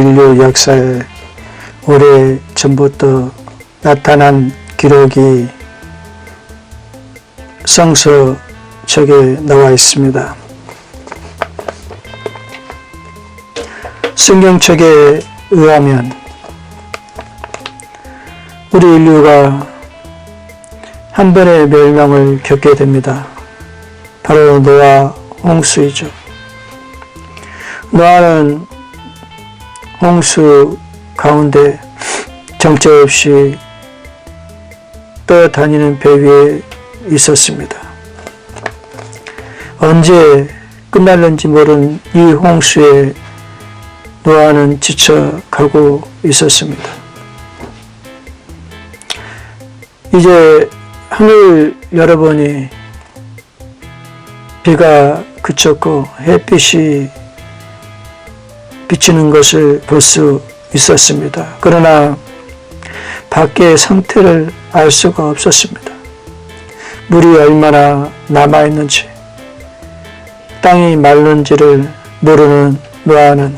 인류 역사에 오래 전부터 나타난 기록이 성서책에 나와 있습니다. 성경책에 의하면 우리 인류가 한 번의 멸망을 겪게 됩니다. 바로 노아 홍수이죠. 노아는 홍수 가운데 정체 없이 떠다니는 배 위에 있었습니다. 언제 끝날는지 모르는 이 홍수에 노아는 지쳐가고 있었습니다. 이제 하늘 여러분이 비가 그쳤고 햇빛이 비치는 것을 볼 수 있었습니다. 그러나 밖의 상태를 알 수가 없었습니다. 물이 얼마나 남아있는지, 땅이 마른지를 모르는 노아는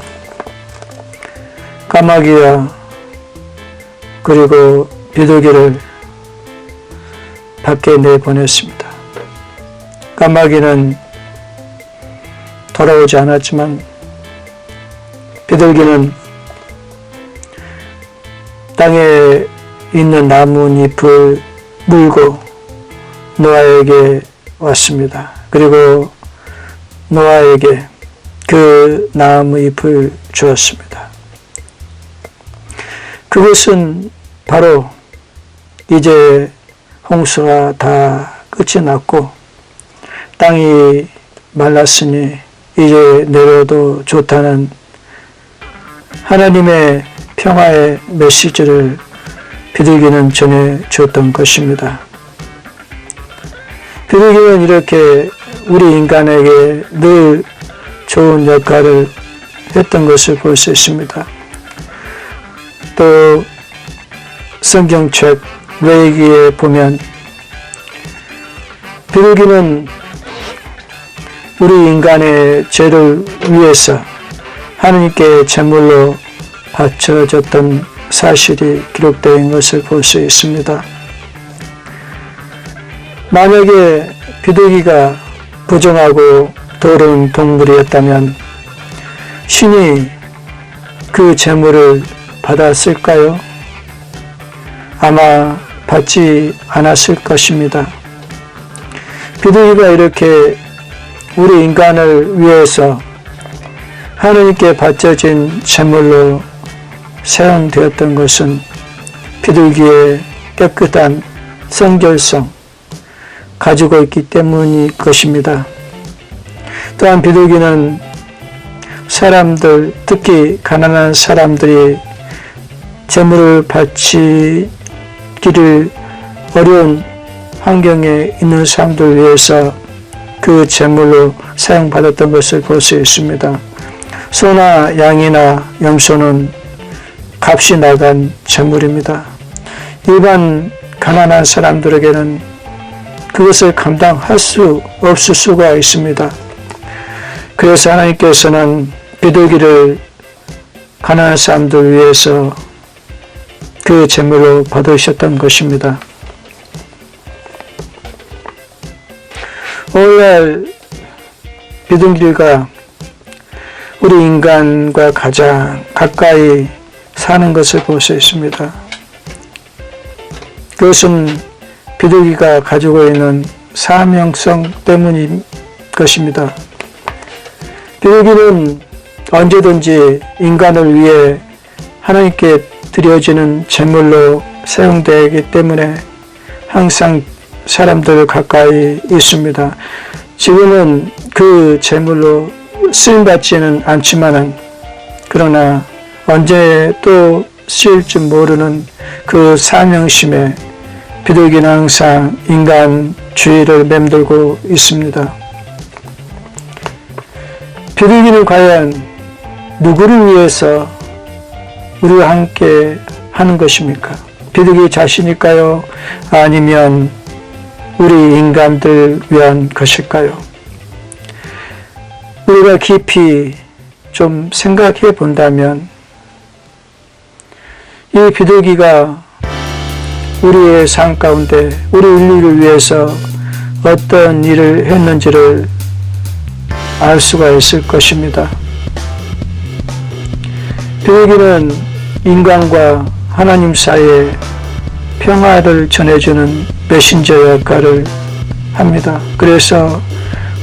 까마귀와 그리고 비둘기를 밖에 내보냈습니다. 까마귀는 돌아오지 않았지만 비둘기는 땅에 있는 나뭇잎을 물고 노아에게 왔습니다. 그리고 노아에게 그 나뭇잎을 주었습니다. 그것은 바로 이제 홍수가 다 끝이 났고 땅이 말랐으니 이제 내려도 좋다는 하나님의 평화의 메시지를 비둘기는 전해주었던 것입니다. 비둘기는 이렇게 우리 인간에게 늘 좋은 역할을 했던 것을 볼 수 있습니다. 또 성경책 레위기에 보면 비둘기는 우리 인간의 죄를 위해서 하나님께 제물로 바쳐졌던 사실이 기록되어 있는 것을 볼 수 있습니다. 만약에 비둘기가 부정하고 더러운 동물이었다면 신이 그 제물을 받았을까요? 아마 받지 않았을 것입니다. 비둘기가 이렇게 우리 인간을 위해서 하나님께 바쳐진 제물로 사용되었던 것은 비둘기의 깨끗한 성결성 가지고 있기 때문일 것입니다. 또한 비둘기는 사람들, 특히 가난한 사람들이 제물을 바치기를 어려운 환경에 있는 사람들 위해서 그 제물로 사용받았던 것을 볼 수 있습니다. 소나 양이나 염소는 값이 나간 제물입니다. 일반 가난한 사람들에게는 그것을 감당할 수 없을 수가 있습니다. 그래서 하나님께서는 비둘기를 가난한 사람들 위해서 그 제물로 받으셨던 것입니다. 오늘날 비둘기가 우리 인간과 가장 가까이 사는 것을 볼 수 있습니다. 그것은 비둘기가 가지고 있는 사명성 때문인 것입니다. 비둘기는 언제든지 인간을 위해 하나님께 드려지는 제물로 사용되기 때문에 항상 사람들 가까이 있습니다. 지금은 그 제물로 쓰임받지는 않지만은 그러나 언제 또 쓰일지 모르는 그 사명심에 비둘기는 항상 인간 주위를 맴돌고 있습니다. 비둘기는 과연 누구를 위해서 우리와 함께 하는 것입니까? 비둘기 자신일까요? 아니면 우리 인간들 위한 것일까요? 우리가 깊이 좀 생각해 본다면 이 비둘기가 우리의 삶 가운데 우리 인류를 위해서 어떤 일을 했는지를 알 수가 있을 것입니다. 비둘기는 인간과 하나님 사이에 평화를 전해주는 메신저 역할을 합니다. 그래서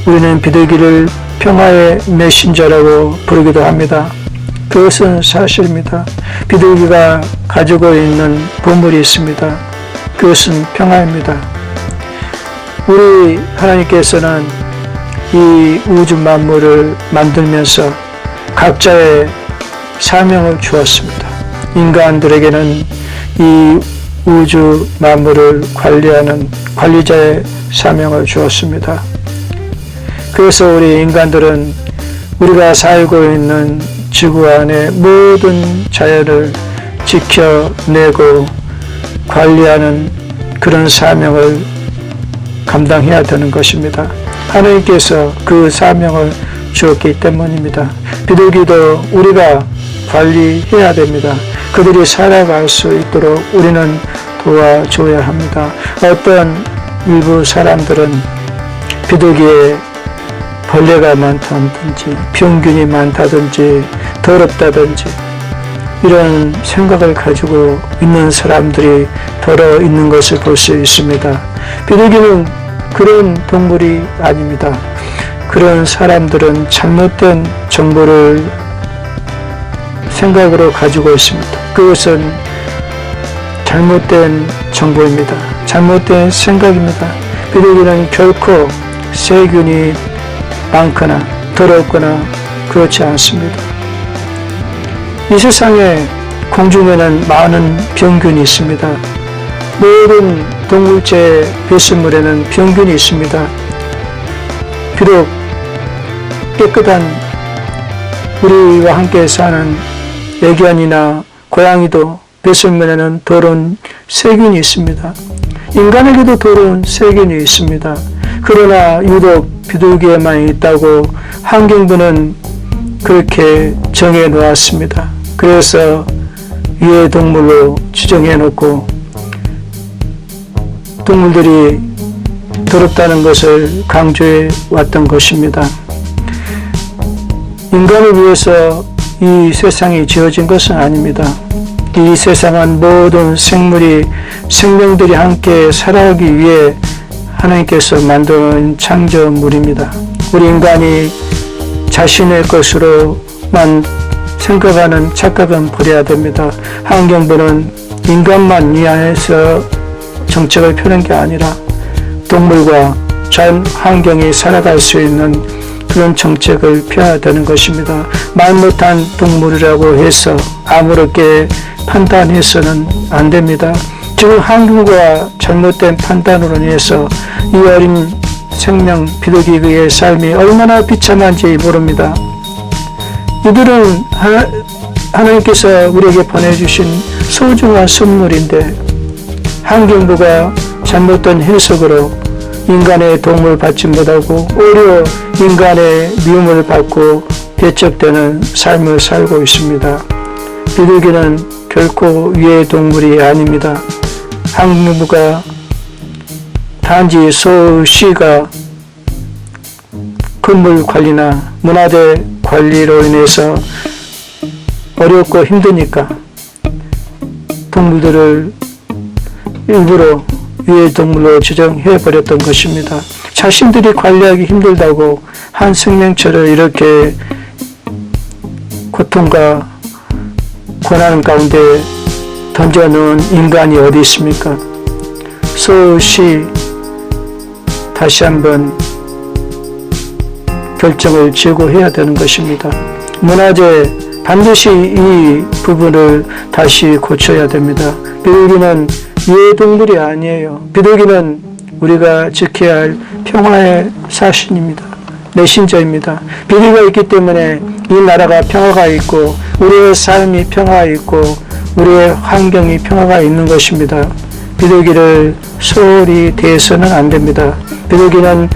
우리는 비둘기를 평화의 메신저라고 부르기도 합니다. 그것은 사실입니다. 비둘기가 가지고 있는 보물이 있습니다. 그것은 평화입니다. 우리 하나님께서는 이 우주 만물을 만들면서 각자의 사명을 주었습니다. 인간들에게는 이 우주 만물을 관리하는 관리자의 사명을 주었습니다. 그래서 우리 인간들은 우리가 살고 있는 지구 안의 모든 자연을 지켜내고 관리하는 그런 사명을 감당해야 되는 것입니다. 하나님께서 그 사명을 주었기 때문입니다. 비둘기도 우리가 관리해야 됩니다. 그들이 살아갈 수 있도록 우리는 도와줘야 합니다. 어떤 일부 사람들은 비둘기에 벌레가 많다든지 병균이 많다든지 더럽다든지 이런 생각을 가지고 있는 사람들이 더러 있는 것을 볼 수 있습니다. 비둘기는 그런 동물이 아닙니다. 그런 사람들은 잘못된 정보를 생각으로 가지고 있습니다. 그것은 잘못된 정보입니다. 잘못된 생각입니다. 비둘기는 결코 세균이 많거나 더럽거나 그렇지 않습니다. 이 세상에 공중에는 많은 병균이 있습니다. 모든 동물체의 배설물에는 병균이 있습니다. 비록 깨끗한 우리와 함께 사는 애견이나 고양이도 배설물에는 더러운 세균이 있습니다. 인간에게도 더러운 세균이 있습니다. 그러나 유독 비둘기에만 있다고 환경부는 그렇게 정해 놓았습니다. 그래서 유해 동물로 지정해 놓고 동물들이 더럽다는 것을 강조해 왔던 것입니다. 인간을 위해서 이 세상이 지어진 것은 아닙니다. 이 세상은 모든 생명들이 함께 살아가기 위해 하나님께서 만든 창조물입니다. 우리 인간이 자신의 것으로만 생각하는 착각은 버려야 됩니다. 환경부는 인간만 위하여서 정책을 펴는 게 아니라 동물과 자연 환경이 살아갈 수 있는 그런 정책을 펴야 되는 것입니다. 말 못한 동물이라고 해서 아무렇게 판단해서는 안 됩니다. 지금 환경과 잘못된 판단으로 인해서 이 어린 생명 비둘기의 삶이 얼마나 비참한지 모릅니다. 이들은 하나님께서 우리에게 보내주신 소중한 선물인데 환경부가 잘못된 해석으로 인간의 도움을 받지 못하고 오히려 인간의 미움을 받고 배척되는 삶을 살고 있습니다. 비둘기는 결코 위의 동물이 아닙니다. 환경부가 단지 서울시가 건물 관리나 문화재 관리로 인해서 어렵고 힘드니까 동물들을 일부러 위해 동물로 지정해버렸던 것입니다. 자신들이 관리하기 힘들다고 한 생명체를 이렇게 고통과 고난 가운데 던져놓은 인간이 어디 있습니까? 서울시 다시 한번 결정을 제고해야 되는 것입니다. 문화재 반드시 이 부분을 다시 고쳐야 됩니다. 비둘기는 예동물이 아니에요. 비둘기는 우리가 지켜야 할 평화의 사신입니다. 메신저입니다. 비둘기가 있기 때문에 이 나라가 평화가 있고 우리의 삶이 평화가 있고 우리의 환경이 평화가 있는 것입니다. 비둘기를 소홀히 대해서는 안 됩니다. 비둘기는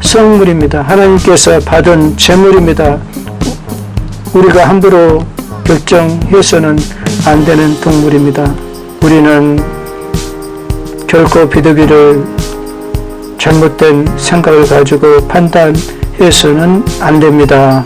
성물입니다. 하나님께서 받은 제물입니다. 우리가 함부로 결정해서는 안 되는 동물입니다. 우리는 결코 비둘기를 잘못된 생각을 가지고 판단해서는 안 됩니다.